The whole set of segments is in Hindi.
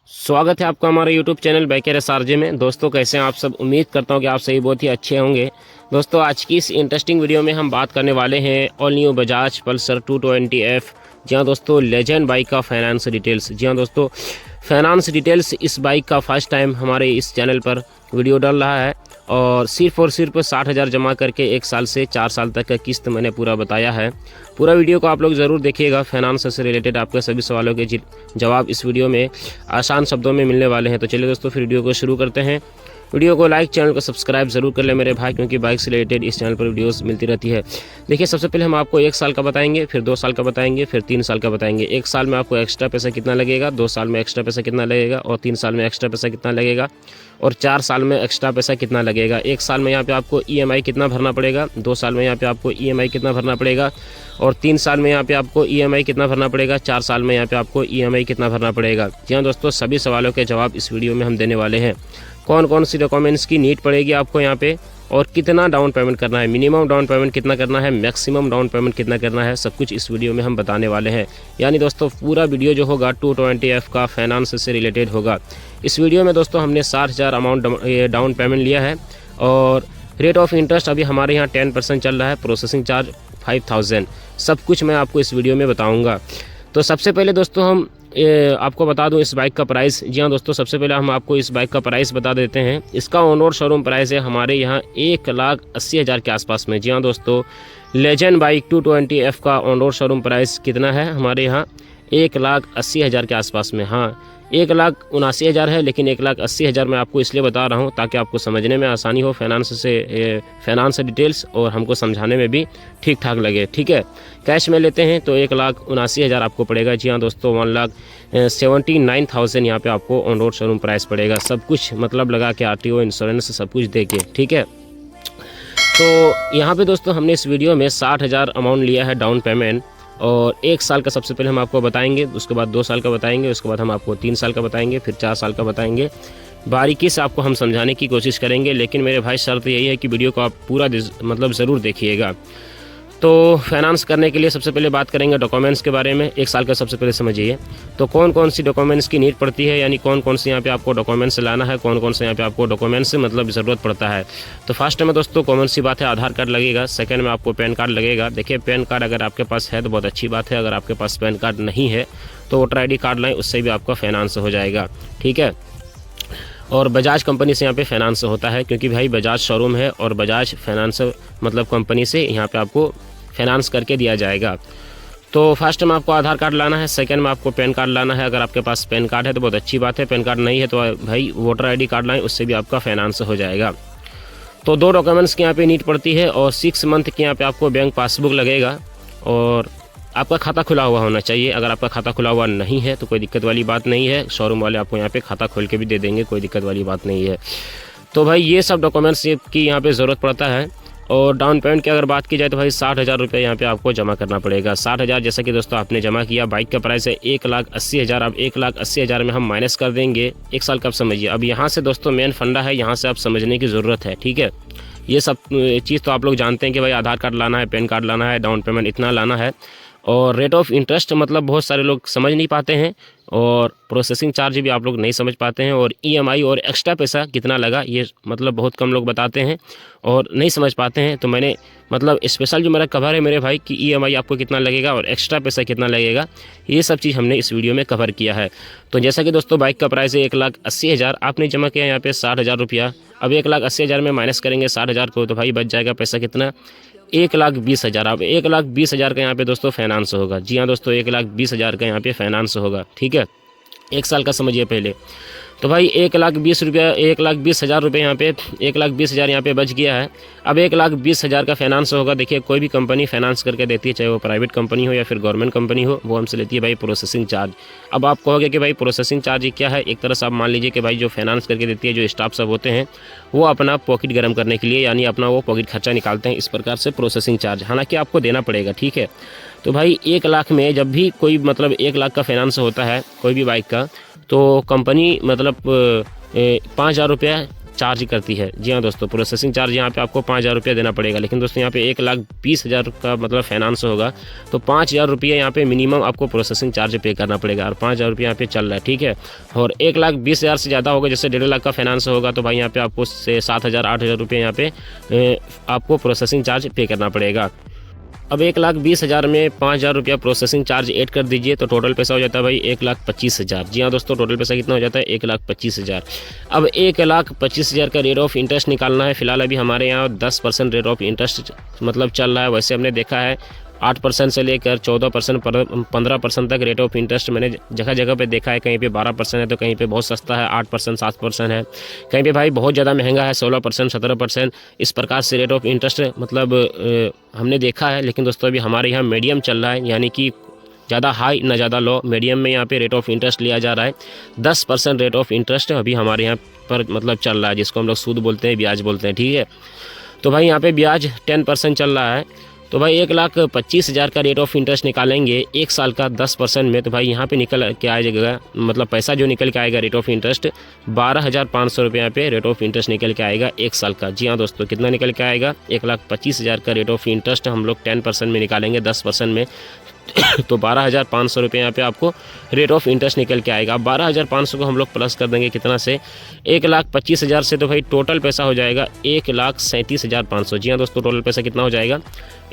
स्वागत है आपका हमारे YouTube चैनल बाइकर एसआरजे में। दोस्तों कैसे हैं आप सब। उम्मीद करता हूं कि आप सभी बहुत ही अच्छे होंगे। दोस्तों आज की इस इंटरेस्टिंग वीडियो में हम बात करने वाले हैं all new Bajaj Pulsar 220F। जी हाँ दोस्तों, लेजेंड बाइक का फाइनेंस डिटेल्स। जी हाँ दोस्तों, फाइनेंस डिटेल्स इस बाइक का फर्स्ट टाइम हमारे इस चैनल पर वीडियो डाल रहा है और सिर्फ 60,000 जमा करके 1 साल से 4 साल तक का किस्त मैंने पूरा बताया है। पूरा वीडियो को आप लोग ज़रूर देखिएगा। फाइनेंस से रिलेटेड आपके सभी सवालों के जवाब इस वीडियो में आसान शब्दों में मिलने वाले हैं। तो चलिए दोस्तों फिर वीडियो को शुरू करते हैं। वीडियो को लाइक, चैनल को सब्सक्राइब जरूर कर ले मेरे भाई, क्योंकि बाइक से रिलेटेड इस चैनल पर वीडियोस मिलती रहती है। देखिए सबसे पहले हम आपको 1 साल का बताएंगे, फिर 2 साल का बताएंगे, फिर 3 साल का बताएंगे। 1 साल में आपको एक्स्ट्रा पैसा कितना लगेगा, 2 साल में एक्स्ट्रा पैसा कितना लगेगा और 3 साल में एक्स्ट्रा पैसा कितना लगेगा और 4 साल में एक्स्ट्रा पैसा कितना लगेगा। 1 साल में यहाँ पे आपको EMI कितना भरना पड़ेगा, 2 साल में यहाँ पे आपको EMI कितना भरना पड़ेगा और 3 साल में यहाँ पे आपको EMI कितना भरना पड़ेगा, 4 साल में यहाँ पे आपको EMI कितना भरना पड़ेगा। जी हाँ दोस्तों, सभी सवालों के जवाब इस वीडियो में हम देने वाले हैं। कौन कौन सी डॉक्यूमेंट्स की नीड पड़ेगी आपको यहाँ पे और कितना डाउन पेमेंट करना है, मिनिमम डाउन पेमेंट कितना करना है, मैक्सिमम डाउन पेमेंट कितना करना है, सब कुछ इस वीडियो में हम बताने वाले हैं। यानी दोस्तों पूरा वीडियो जो होगा 220F का फाइनेंस से रिलेटेड होगा। इस वीडियो में दोस्तों हमने 60,000 अमाउंट डाउन पेमेंट लिया है और रेट ऑफ इंटरेस्ट अभी हमारे यहाँ 10% चल रहा है, प्रोसेसिंग चार्ज 5,000। सब कुछ मैं आपको इस वीडियो में बताऊँगा। तो सबसे पहले दोस्तों हम आपको बता दूं इस बाइक का प्राइस। जी हाँ दोस्तों, सबसे पहले हम आपको इस बाइक का प्राइस बता देते हैं। इसका ऑन रोड शोरूम प्राइस है हमारे यहाँ 1,80,000 के आसपास में। जी हाँ दोस्तों, लेजेंड बाइक 220F का ऑन रोड शोरूम प्राइस कितना है हमारे यहाँ 1,80,000 के आसपास में। हाँ 1,79,000 है, लेकिन 1,80,000 मैं आपको इसलिए बता रहा हूँ ताकि आपको समझने में आसानी हो फाइनेंस डिटेल्स और हमको समझाने में भी ठीक ठाक लगे। ठीक है, कैश में लेते हैं तो 1,79,000 आपको पड़ेगा। जी हाँ दोस्तों, 1,79,000 यहाँ पे आपको ऑन रोड शोरूम प्राइस पड़ेगा, सब कुछ मतलब लगा के RTO इंश्योरेंस सब कुछ दे के। ठीक है, तो यहाँ पे दोस्तों हमने इस वीडियो में 60,000 अमाउंट लिया है डाउन पेमेंट और 1 साल का सबसे पहले हम आपको बताएंगे, उसके बाद 2 साल का बताएंगे, उसके बाद हम आपको 3 साल का बताएंगे, फिर 4 साल का बताएंगे। बारीकी से आपको हम समझाने की कोशिश करेंगे, लेकिन मेरे भाई शर्त यही है कि वीडियो को आप पूरा मतलब ज़रूर देखिएगा। तो फाइनेंस करने के लिए सबसे पहले बात करेंगे डॉक्यूमेंट्स के बारे में। 1 साल का सबसे पहले समझिए तो कौन कौन सी डॉक्यूमेंट्स की नीड पड़ती है, यानी कौन कौन से यहाँ पे आपको डॉक्यूमेंट्स लाना है, कौन कौन से यहाँ पे आपको डॉक्यूमेंट्स मतलब ज़रूरत पड़ता है। तो फर्स्ट में दोस्तों कॉमन सी बात है, आधार कार्ड लगेगा। सेकंड में आपको पैन कार्ड लगेगा। देखिए पैन कार्ड अगर आपके पास है तो बहुत अच्छी बात है, अगर आपके पास पैन कार्ड नहीं है तो वोटर ID कार्ड लाएँ, उससे भी आपका फाइनेंस हो जाएगा। ठीक है, और बजाज कंपनी से यहाँ पे फाइनेंस होता है, क्योंकि भाई बजाज शोरूम है और बजाज फाइनेंस मतलब कंपनी से यहाँ पे आपको फाइनेंस करके दिया जाएगा। तो फर्स्ट में आपको आधार कार्ड लाना है, सेकंड में आपको पैन कार्ड लाना है। अगर आपके पास पैन कार्ड है तो बहुत अच्छी बात है, पैन कार्ड नहीं है तो भाई वोटर ID कार्ड लाएँ, उससे भी आपका फाइनेंस हो जाएगा। तो 2 डॉक्यूमेंट्स की यहाँ पे नीड पड़ती है और 6 मंथ की यहाँ पे आपको बैंक पासबुक लगेगा और आपका खाता खुला हुआ होना चाहिए। अगर आपका खाता खुला हुआ नहीं है तो कोई दिक्कत वाली बात नहीं है, शोरूम वाले आपको यहाँ पे खाता खोल के भी दे देंगे, कोई दिक्कत वाली बात नहीं है। तो भाई ये सब डॉक्यूमेंट्स की यहाँ पे ज़रूरत पड़ता है। और डाउन पेमेंट की अगर बात की जाए तो भाई 60,000 रुपये यहाँ पे आपको जमा करना पड़ेगा। 60,000 जैसा कि दोस्तों आपने जमा किया, बाइक का प्राइस है 1,80,000। अब 1,80,000 में हम माइनस कर देंगे 1 साल का। आप समझिए, अब यहाँ से दोस्तों मेन फंडा है, यहाँ से आप समझने की ज़रूरत है। ठीक है, ये सब चीज़ तो आप लोग जानते हैं कि भाई आधार कार्ड लाना है, पैन कार्ड लाना है, डाउन पेमेंट इतना लाना है और रेट ऑफ इंटरेस्ट मतलब बहुत सारे लोग समझ नहीं पाते हैं और प्रोसेसिंग चार्ज भी आप लोग नहीं समझ पाते हैं और EMI और एक्स्ट्रा पैसा कितना लगा ये मतलब बहुत कम लोग बताते हैं और नहीं समझ पाते हैं। तो मैंने मतलब स्पेशल जो मेरा कवर है मेरे भाई कि EMI आपको कितना लगेगा और एक्स्ट्रा पैसा कितना लगेगा, ये सब चीज़ हमने इस वीडियो में कवर किया है। तो जैसा कि दोस्तों बाइक का प्राइस है 1,80,000, आपने जमा किया यहाँ पे 60,000 रुपया। अब 1,80,000 में माइनस करेंगे 60,000 को तो भाई बच जाएगा पैसा कितना, 1,20,000। अब 1,20,000 का यहाँ पे दोस्तों फाइनेंस होगा। जी हाँ दोस्तों, 1,20,000 का यहाँ पे फाइनेंस होगा। ठीक है, 1 साल का समझिए पहले। तो भाई 1,20,000 रुपये यहाँ पे 1,20,000 यहाँ पे बच गया है। अब 1,20,000 का फाइनेंस होगा। देखिए कोई भी कंपनी फाइनेंस करके देती है, चाहे वो प्राइवेट कंपनी हो या फिर गवर्नमेंट कंपनी हो, वो हमसे लेती है भाई प्रोसेसिंग चार्ज। अब आप कहोगे कि भाई प्रोसेसिंग चार्ज क्या है। एक तरह से आप मान लीजिए कि भाई जो फाइनेंस करके देती है, जो स्टाफ सब होते हैं वो अपना पॉकेट गर्म करने के लिए यानी अपना वो पॉकेट खर्चा निकालते हैं, इस प्रकार से प्रोसेसिंग चार्ज हालांकि आपको देना पड़ेगा। ठीक है, तो भाई 1 लाख में जब भी कोई मतलब 1 लाख का फाइनेंस होता है कोई भी बाइक का, तो कंपनी मतलब 5,000 रुपया चार्ज करती है। जी हाँ दोस्तों, प्रोसेसिंग चार्ज यहाँ पे आपको 5,000 रुपया देना पड़ेगा। लेकिन दोस्तों यहाँ पे 1,20,000 का मतलब फाइनेंस होगा तो 5,000 रुपये यहाँ पे मिनिमम आपको प्रोसेसिंग चार्ज पे करना पड़ेगा और 5,000 रुपये यहाँ पे चल रहा है, ठीक है। और 1,20,000 से ज़्यादा होगा, जैसे 1.5 लाख का फाइनेंस होगा तो भाई यहाँ पे आपको 7,000 8,000 रुपये यहाँ पे आपको प्रोसेसिंग चार्ज पे करना पड़ेगा। अब 1,20,000 में 5,000 रुपया प्रोसेसिंग चार्ज ऐड कर दीजिए तो टोटल पैसा हो जाता है भाई 1,25,000। जी हाँ दोस्तों, टोटल पैसा कितना हो जाता है 1,25,000। अब 1,25,000 का रेट ऑफ इंटरेस्ट निकालना है। फिलहाल अभी हमारे यहाँ 10% रेट ऑफ इंटरेस्ट मतलब चल रहा है। वैसे हमने देखा है 8% से लेकर 14% 15% तक रेट ऑफ इंटरेस्ट मैंने जगह जगह पे देखा है। कहीं पे 12% है तो कहीं पे बहुत सस्ता है 8% 7% है, कहीं पे भाई बहुत ज़्यादा महंगा है 16% 17%। इस प्रकार से रेट ऑफ इंटरेस्ट मतलब हमने देखा है। लेकिन दोस्तों अभी हमारे यहाँ मीडियम चल रहा है, यानी कि ज़्यादा हाई ना ज़्यादा लो, मीडियम में यहाँ पे रेट ऑफ इंटरेस्ट लिया जा रहा है। 10% रेट ऑफ इंटरेस्ट अभी हमारे यहाँ पर मतलब चल रहा है, जिसको हम लोग सूद बोलते हैं, ब्याज बोलते हैं, ठीक है। तो भाई यहाँ पे ब्याज 10% चल रहा है। तो भाई 1,25,000 का रेट ऑफ इंटरेस्ट निकालेंगे एक साल का 10% में, तो भाई यहाँ पे निकल के आ जाएगा मतलब पैसा जो निकल के आएगा रेट ऑफ इंटरेस्ट 12,500 रुपये यहाँ पे रेट ऑफ इंटरेस्ट निकल के आएगा एक साल का। जी हाँ दोस्तों, कितना निकल के आएगा 1,25,000 का रेट ऑफ इंटरेस्ट हम लोग 10% में निकालेंगे 10% में तो 12,500 रुपये यहाँ पे आपको रेट ऑफ इंटरेस्ट निकल के आएगा। 12,500 को हम लोग प्लस कर देंगे कितना से 1,25,000 से, तो भाई टोटल पैसा हो जाएगा 1,37,500। जी हाँ दोस्तों, टोटल पैसा कितना हो जाएगा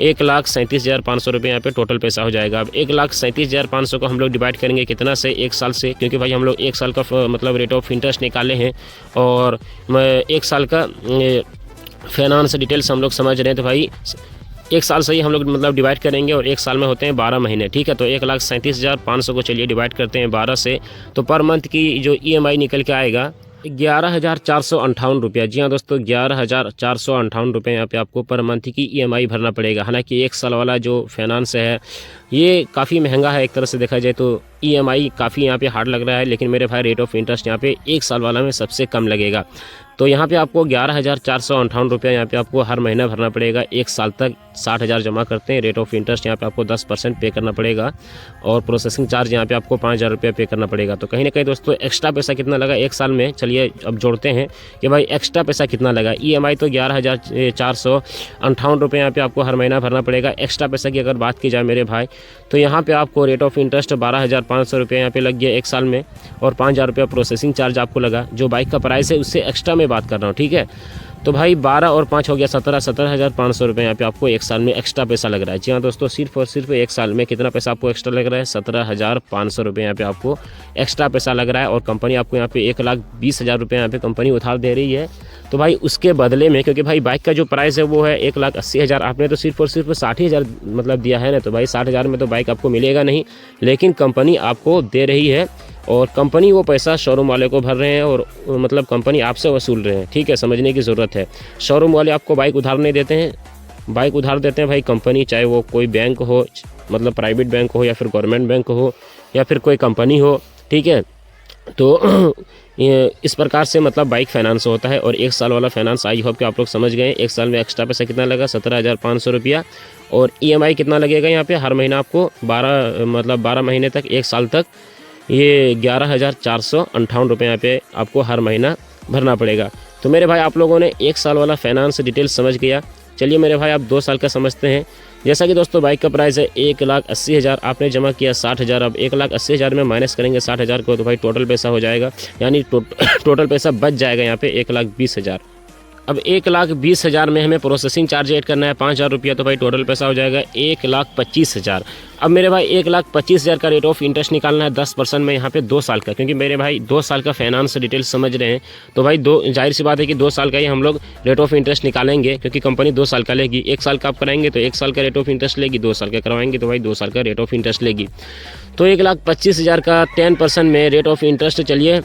1,37,500 रुपये यहाँ पे टोटल पैसा हो जाएगा। अब 1,37,500 को हम लोग डिवाइड करेंगे कितना से एक साल से, क्योंकि भाई हम लोग एक साल का मतलब रेट ऑफ इंटरेस्ट निकाले हैं और एक साल का फाइनेंस डिटेल्स हम लोग समझ रहे हैं। तो भाई एक साल से ही हम लोग मतलब डिवाइड करेंगे और एक साल में होते हैं 12 महीने, ठीक है। तो 1,37,500 को चलिए डिवाइड करते हैं 12 से, तो पर मंथ की जो EMI निकल के आएगा 11,458 रुपया। जी हाँ दोस्तों, 11,458 रुपये यहाँ पे आपको पर मंथ की EMI भरना पड़ेगा। हालांकि एक साल वाला जो फाइनेंस है ये काफ़ी महंगा है, एक तरह से देखा जाए तो EMI काफ़ी यहाँ पे हार्ड लग रहा है। लेकिन मेरे भाई रेट ऑफ इंटरेस्ट यहाँ पे एक साल वाला में सबसे कम लगेगा। तो यहाँ पे आपको 11,458 रुपया यहाँ पे आपको हर महीना भरना पड़ेगा एक साल तक। 60,000 जमा करते हैं, रेट ऑफ इंटरेस्ट यहाँ पे आपको 10% पे करना पड़ेगा और प्रोसेसिंग चार्ज यहाँ पे आपको 5,000 रुपया पे करना पड़ेगा। तो कहीं ना कहीं दोस्तों एक्स्ट्रा पैसा कितना लगा एक साल में, चलिए अब जोड़ते हैं कि भाई एक्स्ट्रा पैसा कितना लगा। EMI तो 11,458 रुपये यहाँ पे आपको हर महीना भरना पड़ेगा। एक्स्ट्रा पैसा की अगर बात की जाए मेरे भाई तो यहाँ पे आपको रेट ऑफ इंटरेस्ट 12,500 रुपये यहाँ पे लग गया एक साल में और 5,000 रुपया प्रोसेसिंग चार्ज आपको लगा। जो बाइक का प्राइस है उससे एक्स्ट्रा में बात कर रहा हूँ, ठीक है। तो भाई 12 और 5 हो गया 17,500 रुपये यहाँ पे आपको एक साल में एक्स्ट्रा पैसा लग रहा है। जी हाँ दोस्तों, सिर्फ और सिर्फ एक साल में कितना पैसा आपको एक्स्ट्रा लग रहा है 17,500 रुपये यहाँ पे आपको एक्स्ट्रा पैसा लग रहा है। और कंपनी आपको यहाँ पे 1,20,000 रुपये यहाँ पे कंपनी उधार दे रही है। तो भाई उसके बदले में, क्योंकि भाई बाइक का जो प्राइस है वो है 1,80,000, आपने तो सिर्फ और सिर्फ 60,000 मतलब दिया है ना, तो भाई 60,000 में तो बाइक आपको मिलेगा नहीं, लेकिन कंपनी आपको दे रही है और कंपनी वो पैसा शोरूम वाले को भर रहे हैं और मतलब कंपनी आपसे वसूल रहे हैं, ठीक है। समझने की ज़रूरत है, शोरूम वाले आपको बाइक उधार नहीं देते हैं, बाइक उधार देते हैं भाई कंपनी, चाहे वो कोई बैंक हो मतलब प्राइवेट बैंक हो या फिर गवर्नमेंट बैंक हो या फिर कोई कंपनी हो, ठीक है। तो इस प्रकार से मतलब बाइक फाइनेंस होता है। और एक साल वाला फाइनेंस आई होप कि आप लोग समझ गए। एक साल में एक्स्ट्रा पैसा कितना लगा 17,500 रुपया और EMI कितना लगेगा यहाँ पे हर महीना आपको 12 महीने तक एक साल तक ये 11,458 रुपये यहाँ पे आपको हर महीना भरना पड़ेगा। तो मेरे भाई आप लोगों ने एक साल वाला फाइनेंस डिटेल समझ गया। चलिए मेरे भाई आप 2 साल का समझते हैं। जैसा कि दोस्तों बाइक का प्राइस है 1,80,000, आपने जमा किया 60,000। अब 1,80,000 में माइनस करेंगे 60,000 को तो भाई टोटल पैसा हो जाएगा, यानी टोटल पैसा बच जाएगा यहाँ पे 1,20,000। अब 1,20,000 में हमें प्रोसेसिंग चार्ज ऐड करना है 5,000 रुपया, तो भाई टोटल पैसा हो जाएगा 1,25,000। अब मेरे भाई 1,25,000 का रेट ऑफ इंटरेस्ट निकालना है 10% में यहाँ पे 2 साल का, क्योंकि मेरे भाई 2 साल का फाइनेंस डिटेल समझ रहे हैं। तो भाई जाहिर सी बात है कि 2 साल का ही हम लोग रेट ऑफ इंटरेस्ट निकालेंगे, क्योंकि कंपनी 2 साल का लेगी। 1 साल का आप कराएंगे तो 1 साल का रेट ऑफ इंटरेस्ट लेगी, 2 साल का करवाएंगे तो भाई 2 साल का रेट ऑफ इंटरेस्ट लेगी। तो 1,25,000 का 10% में रेट ऑफ इंटरेस्ट चलिए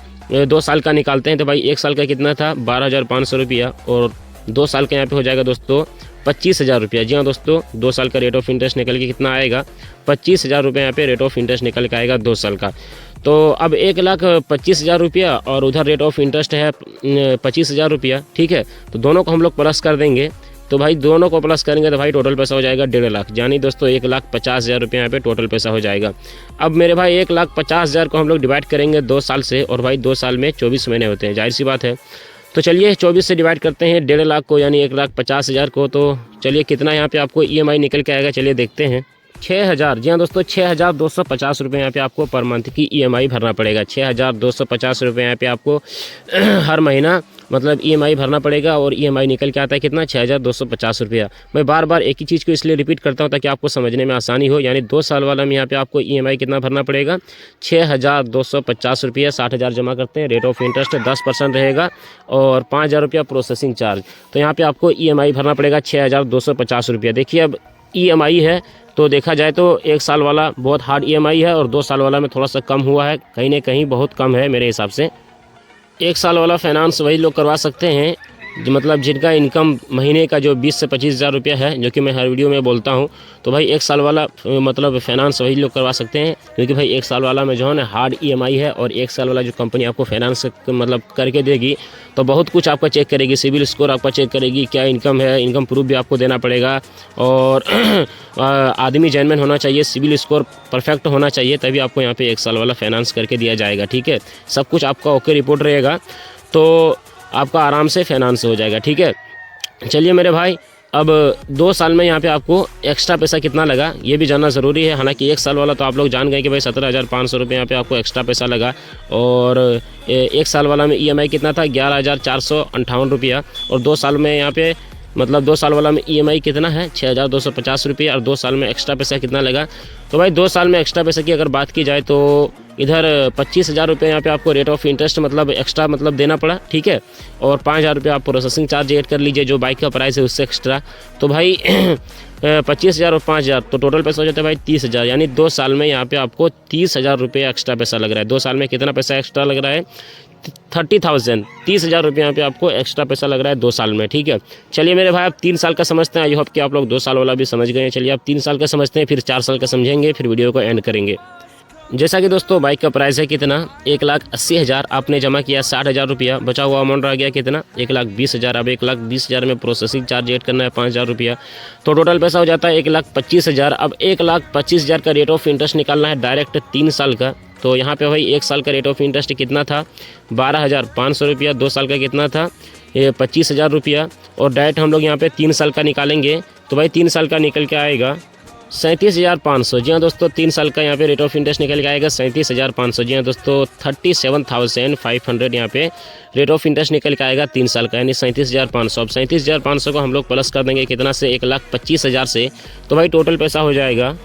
2 साल का निकालते हैं। तो भाई 1 साल का कितना था 12,500 रुपया और 2 साल का यहाँ पे हो जाएगा दोस्तों 25,000 रुपया। जी हाँ दोस्तों, 2 साल का रेट ऑफ इंटरेस्ट निकल के कितना आएगा 25,000 रुपये यहाँ पे रेट ऑफ इंटरेस्ट निकल के आएगा 2 साल का। तो अब 1,25,000 रुपया और उधर रेट ऑफ इंटरेस्ट है 25,000 रुपया, ठीक है। तो दोनों को हम लोग प्लस कर देंगे। तो भाई दोनों को प्लस करेंगे तो भाई टोटल पैसा हो जाएगा 1.5 लाख, यानी दोस्तों 1,50,000 रुपये यहाँ पे टोटल पैसा हो जाएगा। अब मेरे भाई 1,50,000 को हम लोग डिवाइड करेंगे 2 साल से, और भाई 2 साल में 24 महीने होते हैं, जाहिर सी बात है। तो चलिए 24 से डिवाइड करते हैं 1.5 लाख को, यानी 1,50,000 को। तो चलिए कितना यहाँ पे आपको EMI निकल के आएगा, चलिए देखते हैं। 6,000, जी हाँ दोस्तों, 6,250 रुपये यहाँ पे आपको पर मंथ की EMI भरना पड़ेगा। 6,250 रुपये यहाँ पे आपको हर महीना मतलब EMI भरना पड़ेगा। और EMI निकल के आता है कितना, 6,250 रुपया। मैं बार बार एक ही चीज़ को इसलिए रिपीट करता हूँ ताकि आपको समझने में आसानी हो। यानी 2 साल वाला में यहाँ पे आपको EMI कितना भरना पड़ेगा, 6,250 रुपया। 60,000 जमा करते हैं, रेट ऑफ इंटरेस्ट 10% रहेगा और 5,000 रुपया प्रोसेसिंग चार्ज। तो यहाँ पर आपको EMI भरना पड़ेगा 6,250 रुपया। देखिए अब EMI है तो देखा जाए तो 1 साल वाला बहुत हार्ड EMI है और 2 साल वाला में थोड़ा सा कम हुआ है, कहीं ना कहीं बहुत कम है मेरे हिसाब से। 1 साल वाला फाइनेंस वही लोग करवा सकते हैं जो मतलब जिनका इनकम महीने का जो 20 से 25,000 रुपया है, जो कि मैं हर वीडियो में बोलता हूं। तो भाई 1 साल वाला मतलब फाइनेंस वही लोग करवा सकते हैं, क्योंकि भाई 1 साल वाला में जो है ना हार्ड EMI है। और 1 साल वाला जो कंपनी आपको फाइनेंस मतलब करके देगी तो बहुत कुछ आपका चेक करेगी, सिविल स्कोर आपका चेक करेगी, क्या इनकम है, इनकम प्रूफ भी आपको देना पड़ेगा। और आदमी जेन्युइन होना चाहिए, सिविल स्कोर परफेक्ट होना चाहिए, तभी आपको यहाँ पे 1 साल वाला फाइनेंस करके दिया जाएगा। ठीक है, सब कुछ आपका ओके रिपोर्ट रहेगा तो आपका आराम से फाइनेंस हो जाएगा। ठीक है, चलिए मेरे भाई, अब 2 साल में यहाँ पे आपको एक्स्ट्रा पैसा कितना लगा ये भी जानना ज़रूरी है। हालांकि 1 साल वाला तो आप लोग जान गए कि भाई 17,500 रुपये यहाँ पे आपको एक्स्ट्रा पैसा लगा। और 1 साल वाला में EMI कितना था, 11,458 रुपया। और 2 साल में यहाँ पे मतलब 2 साल वाला में EMI कितना है, 6,250 रुपये। और 2 साल में एक्स्ट्रा पैसा कितना लगा, तो भाई 2 साल में एक्स्ट्रा पैसा की अगर बात की जाए तो इधर 25,000 रुपये यहाँ पे आपको रेट ऑफ इंटरेस्ट मतलब एक्स्ट्रा मतलब देना पड़ा। ठीक है, और 5,000 रुपये आप प्रोसेसिंग चार्ज ऐड कर लीजिए, जो बाइक का प्राइस है उससे एक्स्ट्रा। तो भाई 25,000 और 5,000 तो टोटल पैसा हो जाता है भाई 30,000। यानी 2 साल में यहाँ पे आपको 30,000 रुपये एक्स्ट्रा पैसा लग रहा है। 2 साल में कितना पैसा एक्स्ट्रा लग रहा है, 30,000, 30,000 रुपये यहाँ पे आपको एक्स्ट्रा पैसा लग रहा है 2 साल में। ठीक है, चलिए मेरे भाई आप 3 साल का समझते हैं। आई होप कि आप लोग 2 साल वाला भी समझ गए हैं। चलिए आप 3 साल का समझते हैं, फिर 4 साल का समझेंगे, फिर वीडियो को एंड करेंगे। जैसा कि दोस्तों बाइक का प्राइस है कितना, 1,80,000 आपने जमा किया, 60,000 रुपया, बचा हुआ अमाउंट रह गया कितना, 1,20,000। अब 1,20,000 में प्रोसेसिंग चार्ज ऐड करना है 5,000 रुपया, तो टोटल पैसा हो जाता है 1,25,000। अब 1,25,000 का रेट ऑफ इंटरेस्ट निकालना है डायरेक्ट 3 साल का। तो यहाँ पे भाई 1 साल का रेट ऑफ इंटरेस्ट कितना था, 12,500 रुपया। 2 साल का कितना था, ये 25,000 रुपया। और डायरेक्ट हम लोग यहाँ पे 3 साल का निकालेंगे तो भाई 3 साल का निकल के आएगा 37,500। जी हाँ दोस्तों, 3 साल का यहाँ पे रेट ऑफ इंटरेस्ट निकल के आएगा 37,500। जी हाँ दोस्तों, 37,500 यहाँ पे रेट ऑफ इंटरेस्ट निकल के आएगा 3 साल का, यानी 37,500। अब 37,500 को हम लोग प्लस कर देंगे कितना से, 1,25,000 से। तो भाई टोटल पैसा हो जाएगा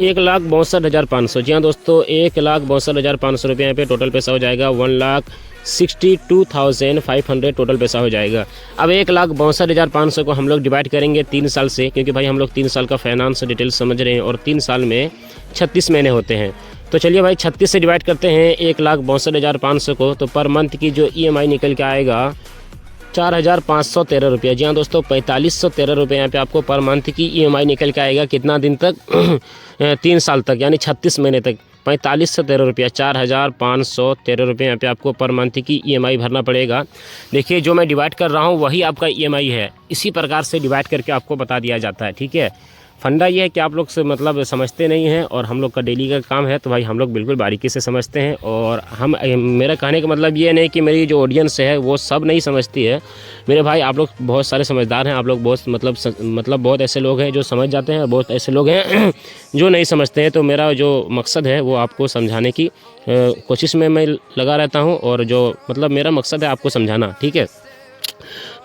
1,62,500। जी हाँ दोस्तों, 1,62,500 रुपये यहाँ पे टोटल पैसा हो जाएगा। 1,62,500 टोटल पैसा हो जाएगा। अब 1,62,500 को हम लोग डिवाइड करेंगे 3 साल से, क्योंकि भाई हम लोग 3 साल का फाइनेंस डिटेल समझ रहे हैं और 3 साल में 36 महीने होते हैं। तो चलिए भाई 36 से डिवाइड करते हैं 1,62,500 को, तो पर मंथ की जो EMI निकल के आएगा 4,513 रुपया। जी हाँ दोस्तों, 4,513 रुपये यहाँ पे आपको पर मंथ की EMI निकल के आएगा। कितना दिन तक, 3 साल तक, यानी 36 महीने तक। 4,513 रुपया, 4,513 रुपये यहाँ पे आपको पर मंथ की EMI भरना पड़ेगा। देखिए जो मैं डिवाइड कर रहा हूँ वही आपका EMI है, इसी प्रकार से डिवाइड करके आपको बता दिया जाता है। ठीक है, फंडा ये है कि आप लोग से मतलब समझते नहीं हैं और हम लोग का डेली का काम है, तो भाई हम लोग बिल्कुल बारीकी से समझते हैं। और हम मेरा कहने का मतलब ये नहीं कि मेरी जो ऑडियंस है वो सब नहीं समझती है। मेरे भाई आप लोग बहुत सारे समझदार हैं, आप लोग बहुत मतलब बहुत ऐसे लोग हैं जो समझ जाते हैं, बहुत ऐसे लोग हैं जो नहीं समझते हैं। तो मेरा जो मकसद है वो आपको समझाने की कोशिश में मैं लगा रहता हूँ, और जो मतलब मेरा मकसद है आपको समझाना। ठीक है,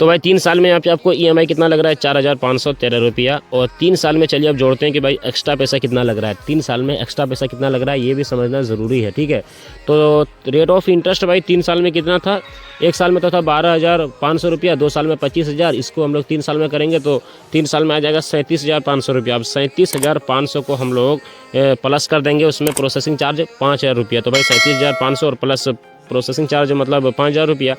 तो भाई 3 साल में यहाँ पे आपको EMI कितना लग रहा है, 4,513 रुपया। और 3 साल में चलिए अब जोड़ते हैं कि भाई एक्स्ट्रा पैसा कितना लग रहा है। 3 साल में एक्स्ट्रा पैसा कितना लग रहा है ये भी समझना ज़रूरी है। ठीक है, तो रेट ऑफ इंटरेस्ट भाई 3 साल में कितना था, 1 साल में तो था 12,500 रुपया, 2 साल में 25,000। इसको हम लोग 3 साल में करेंगे तो 3 साल में आ जाएगा 37,500 रुपया। अब 37,500 को हम लोग प्लस कर देंगे, उसमें प्रोसेसिंग चार्ज 5,000 रुपया। तो भाई 37,500 और प्लस प्रोसेसिंग चार्ज मतलब 5,000 रुपया,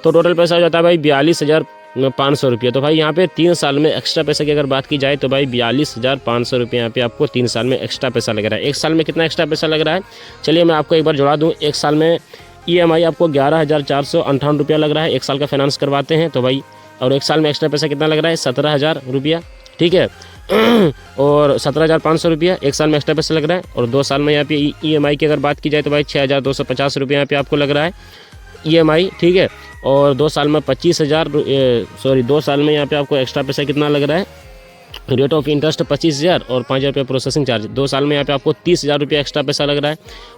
तो टोटल पैसा हो जाता है भाई 42,500 रुपया। तो भाई यहाँ पे 3 साल में एक्स्ट्रा पैसा की अगर बात की जाए तो भाई 42,500 रुपये यहाँ पे आपको 3 साल में एक्स्ट्रा पैसा लग रहा है। 1 साल में कितना एक्स्ट्रा पैसा लग रहा है, चलिए मैं आपको एक बार जुड़ा दूँ। 1 साल में EMI आपको 11,458 रुपया लग रहा है, 1 साल का फाइनेंस करवाते हैं तो भाई। और 1 साल में एक्स्ट्रा पैसा कितना लग रहा है, 17,000 रुपया। ठीक है, और 17,500 रुपया 1 साल में एक्स्ट्रा पैसा लग रहा है। और 2 साल में यहाँ पे EMI की अगर बात की जाए तो भाई 6,250 रुपये यहाँ पे आपको लग रहा है। EMI, ठीक है। और 2 साल में 25,000 2 साल में यहाँ पे आपको एक्स्ट्रा पैसा कितना लग रहा है, रेट ऑफ इंटरेस्ट 25,000 और 5,000 रुपये प्रोसेसिंग चार्ज। 2 साल में यहाँ पे आपको 30,000 रुपये एक्स्ट्रा पैसा लग रहा है।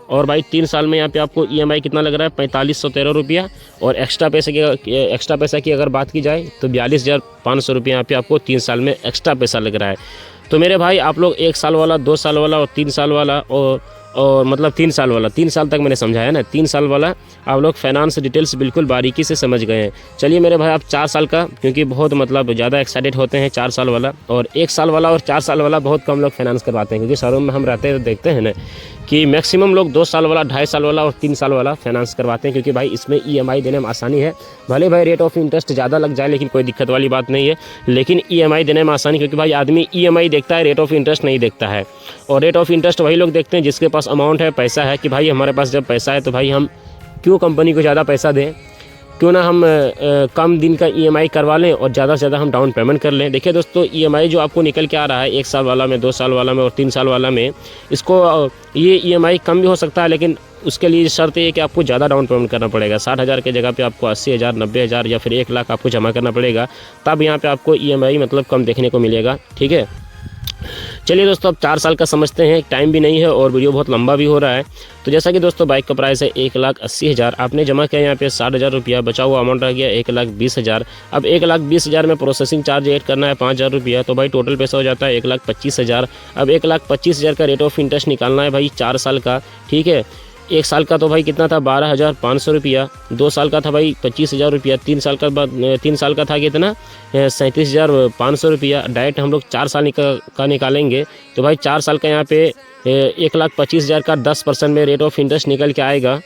और भाई 3 साल में यहाँ पे आपको EMI कितना लग रहा है, 4513 रुपया। और एक्स्ट्रा पैसा की अगर बात की जाए तो 42,500 रुपये यहाँ पे आपको 3 साल में एक्स्ट्रा पैसा लग रहा है। तो मेरे भाई आप लोग 1 साल वाला, 2 साल वाला और 3 साल वाला और मतलब 3 साल वाला, 3 साल तक मैंने समझाया ना, 3 साल वाला आप लोग फाइनेंस डिटेल्स बिल्कुल बारीकी से समझ गए हैं। चलिए मेरे भाई आप 4 साल का, क्योंकि बहुत मतलब ज़्यादा एक्साइटेड होते हैं 4 साल वाला, और 1 साल वाला और 4 साल वाला बहुत कम लोग फाइनेंस करवाते हैं, क्योंकि शहरों में हम रहते हैं तो देखते हैं ना कि मैक्सिमम लोग 2 साल वाला, 2.5 साल वाला और 3 साल वाला फाइनेंस करवाते हैं, क्योंकि भाई इसमें EMI देने में आसानी है। भले भाई रेट ऑफ इंटरेस्ट ज़्यादा लग जाए लेकिन कोई दिक्कत वाली बात नहीं है, लेकिन EMI देने में आसानी, क्योंकि भाई आदमी EMI देखता है, रेट ऑफ इंटरेस्ट नहीं देखता है। और रेट ऑफ इंटरेस्ट वही लोग देखते हैं जिसके पास अमाउंट है, पैसा है, कि भाई हमारे पास जब पैसा है तो भाई हम क्यों कंपनी को ज़्यादा पैसा दें, क्यों ना हम कम दिन का EMI करवा लें और ज़्यादा से ज़्यादा हम डाउन पेमेंट कर लें। देखिए दोस्तों, EMI जो आपको निकल के आ रहा है 1 साल वाला में, 2 साल वाला में और 3 साल वाला में, इसको ये EMI कम भी हो सकता है, लेकिन उसके लिए शर्त ये है कि आपको ज़्यादा डाउन पेमेंट करना पड़ेगा। 60,000 की जगह पे आपको 80,000, 90,000 या फिर 1 लाख आपको जमा करना पड़ेगा, तब यहाँ पे आपको EMI मतलब कम देखने को मिलेगा, ठीक है। चलिए दोस्तों, अब 4 साल का समझते हैं, टाइम भी नहीं है और वीडियो बहुत लंबा भी हो रहा है। तो जैसा कि दोस्तों बाइक का प्राइस है 1,80,000, आपने जमा किया यहाँ पे 60,000 रुपया, बचा हुआ अमाउंट रह गया 1,20,000। अब 1,20,000 में प्रोसेसिंग चार्ज ऐड करना है 5,000 रुपया, तो भाई टोटल पैसा हो जाता है 1,25,000। अब 1,25,000 का रेट ऑफ इंटरेस्ट निकालना है भाई 4 साल का, ठीक है। 1 साल का तो भाई कितना था, 12,500 रुपया। 2 साल का था भाई 25,000 रुपया। 3 साल का बाद 3 साल का था कितना, 37,500 रुपया। डायरेक्ट हम लोग 4 साल का निकालेंगे तो भाई 4 साल का यहाँ पे 1,25,000 का 10% में रेट ऑफ इंटरेस्ट निकल के आएगा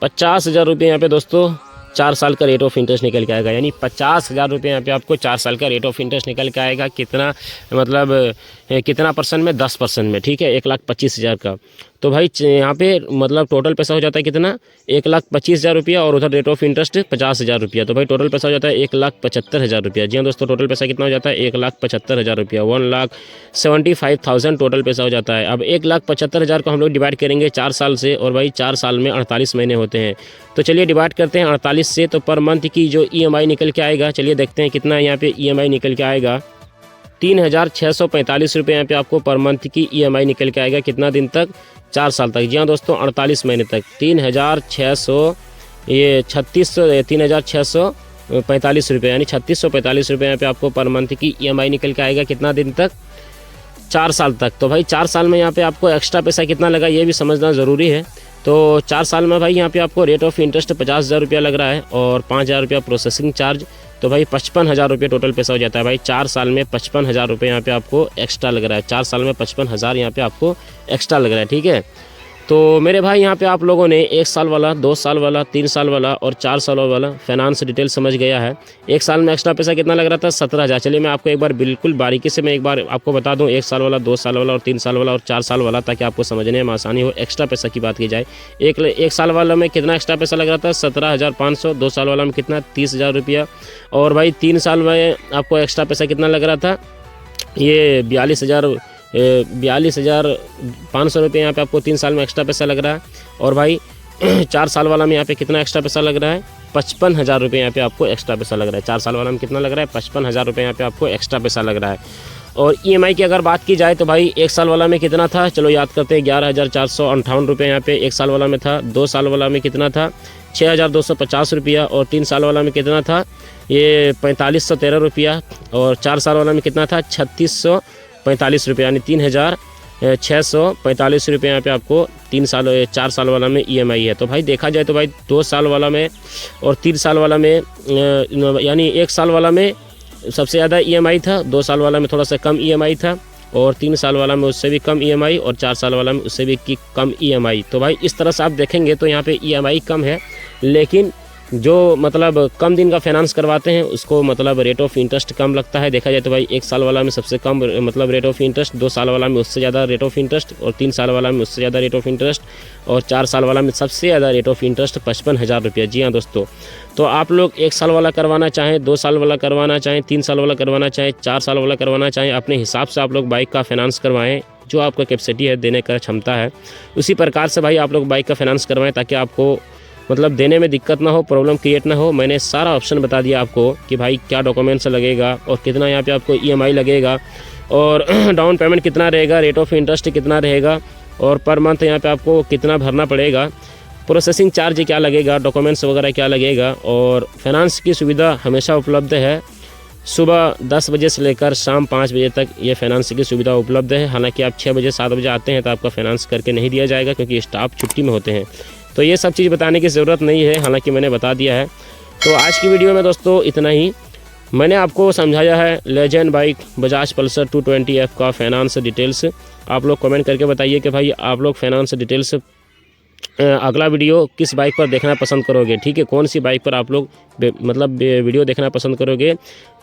50,000 रुपये। यहाँ पे दोस्तों 4 साल का रेट ऑफ इंटरेस्ट निकल के आएगा, यानी 50,000 रुपये यहाँ पे आपको 4 साल का रेट ऑफ इंटरेस्ट निकल के आएगा। कितना मतलब कितना परसेंट में, 10% में, ठीक है, 1,25,000 का। तो भाई यहाँ पे मतलब टोटल पैसा हो जाता है कितना, 1,25,000 रुपया, और उधर रेट ऑफ इंटरेस्ट 50,000 रुपया, तो भाई टोटल पैसा हो जाता है 1,75,000 रुपया। जी हाँ दोस्तों, टोटल पैसा कितना हो जाता है, 1,75,000 रुपया, 1,75,000 टोटल पैसा हो जाता है। अब 1,75,000 को हम लोग डिवाइड करेंगे 4 साल से, और भाई 4 साल में 48 महीने होते हैं, तो चलिए डिवाइड करते हैं 48 से। तो पर मंथ की जो EMI निकल के आएगा, चलिए देखते हैं कितना यहाँ पे EMI निकल के आएगा। 3,645 रुपये यहाँ पे आपको पर मंथ की EMI निकल के आएगा। कितना दिन तक, 4 साल तक। जी हाँ दोस्तों, 48 महीने तक 3,645 रुपये, यानी 3,645 रुपये यहाँ पे आपको पर मंथ की EMI निकल के आएगा। कितना दिन तक, 4 साल तक। तो भाई 4 साल में यहाँ पे आपको एक्स्ट्रा पैसा कितना लगा ये भी समझना ज़रूरी है। तो 4 साल में भाई यहाँ पे आपको रेट ऑफ इंटरेस्ट 50,000 रुपया लग रहा है और 5,000 रुपया प्रोसेसिंग चार्ज, तो भाई 55,000 रुपये टोटल पैसा हो जाता है। भाई 4 साल में 55,000 रुपये यहाँ पे आपको एक्स्ट्रा लग रहा है। 4 साल में 55,000 यहाँ पे आपको एक्स्ट्रा लग रहा है, ठीक है। तो मेरे भाई यहाँ पे आप लोगों ने 1 साल वाला, 2 साल वाला, 3 साल वाला और 4 साल वाला फाइनेंस डिटेल समझ गया है। 1 साल में एक्स्ट्रा पैसा कितना लग रहा था, 17,000। चलिए मैं आपको एक बार बिल्कुल बारीकी से मैं एक बार आपको बता दूं, 1 साल वाला, 2 साल वाला और 3 साल वाला और 4 साल वाला, ताकि आपको समझने में आसानी हो। एक्स्ट्रा पैसा की बात की जाए, एक साल वाला में कितना एक्स्ट्रा पैसा लग रहा था, 17,500। 2 साल वाला में कितना, 30,000 रुपया। और भाई 3 साल में आपको एक्स्ट्रा पैसा कितना लग रहा था, ये 42,500 रुपये यहाँ पे आपको 3 साल में एक्स्ट्रा पैसा लग रहा है। और भाई 4 साल वाला में यहाँ पे कितना एक्स्ट्रा पैसा लग रहा है, 55,000 रुपये यहाँ पे आपको एक्स्ट्रा पैसा लग रहा है। 4 साल वाला में कितना लग रहा है, 55,000 रुपये यहाँ पे आपको एक्स्ट्रा पैसा लग रहा है। और EMI की अगर बात की जाए तो भाई 1 साल वाला में कितना था, चलो याद करते हैं, 11,458 रुपये यहाँ पे 1 साल वाला में था। 2 साल वाला में कितना था, 6,250 रुपया। और 3 साल वाला में कितना था, ये 4,513 रुपया। और 4 साल वाला में कितना था, 3,645 रुपये, यानी 3,645 रुपये यहाँ पे आपको 4 साल वाला में EMI है। तो भाई देखा जाए तो भाई 2 साल वाला में और 3 साल वाला में, यानी 1 साल वाला में सबसे ज़्यादा EMI था, 2 साल वाला में थोड़ा सा कम EMI था, और 3 साल वाला में उससे भी कम EMI, और 4 साल वाला में उससे भी कम EMI। तो भाई इस तरह से आप देखेंगे तो यहाँ पे EMI कम है, लेकिन जो मतलब कम दिन का फाइनेंस करवाते हैं उसको मतलब रेट ऑफ इंटरेस्ट कम लगता है। देखा जाए तो भाई 1 साल वाला में सबसे कम मतलब रेट ऑफ इंटरेस्ट, 2 साल वाला में उससे ज़्यादा रेट ऑफ इंटरेस्ट, और 3 साल वाला में उससे ज़्यादा रेट ऑफ इंटरेस्ट, और 4 साल वाला में सबसे ज़्यादा रेट ऑफ इंटरेस्ट 55,000 रुपया। जी हाँ दोस्तों, तो आप लोग 1 साल वाला करवाना चाहें, 2 साल वाला करवाना चाहें, 3 साल वाला करवाना चाहें, 4 साल वाला करवाना चाहें, अपने हिसाब से आप लोग बाइक का फाइनेंस करवाएँ। जो आपका कैपेसिटी है देने का क्षमता है, उसी प्रकार से भाई आप लोग बाइक का फाइनेंस करवाएं, ताकि आपको मतलब देने में दिक्कत ना हो, प्रॉब्लम क्रिएट ना हो, मैंने सारा ऑप्शन बता दिया आपको कि भाई क्या डॉक्यूमेंट्स लगेगा और कितना यहाँ पे आपको EMI लगेगा और डाउन पेमेंट कितना रहेगा, रेट ऑफ इंटरेस्ट कितना रहेगा और पर मंथ यहाँ पे आपको कितना भरना पड़ेगा, प्रोसेसिंग चार्ज क्या लगेगा, डॉक्यूमेंट्स वगैरह क्या लगेगा। और फाइनेंस की सुविधा हमेशा उपलब्ध है, सुबह 10 बजे से लेकर शाम 5 बजे तक ये फाइनेंस की सुविधा उपलब्ध है। हालांकि आप 6 बजे 7 बजे आते हैं तो आपका फाइनेंस करके नहीं दिया जाएगा क्योंकि स्टाफ छुट्टी में होते हैं। तो ये सब चीज़ बताने की ज़रूरत नहीं है, हालांकि मैंने बता दिया है। तो आज की वीडियो में दोस्तों इतना ही। मैंने आपको समझाया है legend bike Bajaj Pulsar 220F का फाइनेंस डिटेल्स। आप लोग कमेंट करके बताइए कि भाई आप लोग फाइनेंस डिटेल्स अगला वीडियो किस बाइक पर देखना पसंद करोगे, ठीक है, कौन सी बाइक पर आप लोग मतलब वीडियो देखना पसंद करोगे,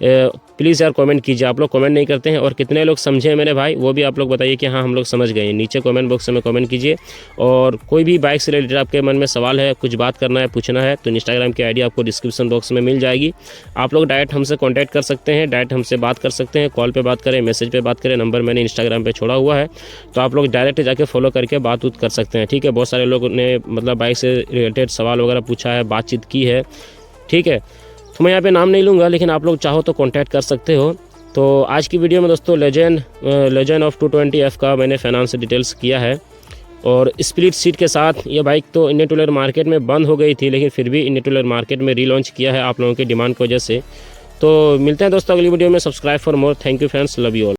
प्लीज़ यार कमेंट कीजिए। आप लोग कमेंट नहीं करते हैं और कितने लोग समझे मेरे भाई वो भी आप लोग बताइए कि हाँ हम लोग समझ गए। नीचे कमेंट बॉक्स में कमेंट कीजिए। और कोई भी बाइक से रिलेटेड आपके मन में सवाल है, कुछ बात करना है, पूछना है तो इंस्टाग्राम की ID आपको डिस्क्रिप्शन बॉक्स में मिल जाएगी। आप लोग डायरेक्ट हमसे कॉन्टैक्ट कर सकते हैं, डायरेक्ट हमसे बात कर सकते हैं, कॉल पर बात करें, मैसेज पर बात करें, नंबर मैंने इंस्टाग्राम पर छोड़ा हुआ है तो आप लोग डायरेक्ट जाके फॉलो करके बात कर सकते हैं, ठीक है। बहुत सारे लोगों ने मतलब बाइक से रिलेटेड सवाल वगैरह पूछा है, बातचीत की है, ठीक है। तो मैं यहाँ पे नाम नहीं लूँगा लेकिन आप लोग चाहो तो कांटेक्ट कर सकते हो। तो आज की वीडियो में दोस्तों लेजेंड ऑफ 220F का मैंने फाइनेंस डिटेल्स किया है और स्प्लिट सीट के साथ। ये बाइक तो इंडियन टू व्हीलर मार्केट में बंद हो गई थी लेकिन फिर भी इंडियन टू व्हीलर मार्केट में रीलॉन्च किया है आप लोगों की डिमांड की वजह से। तो मिलते हैं दोस्तों अगली वीडियो में। Subscribe for more. Thank you friends, love you all.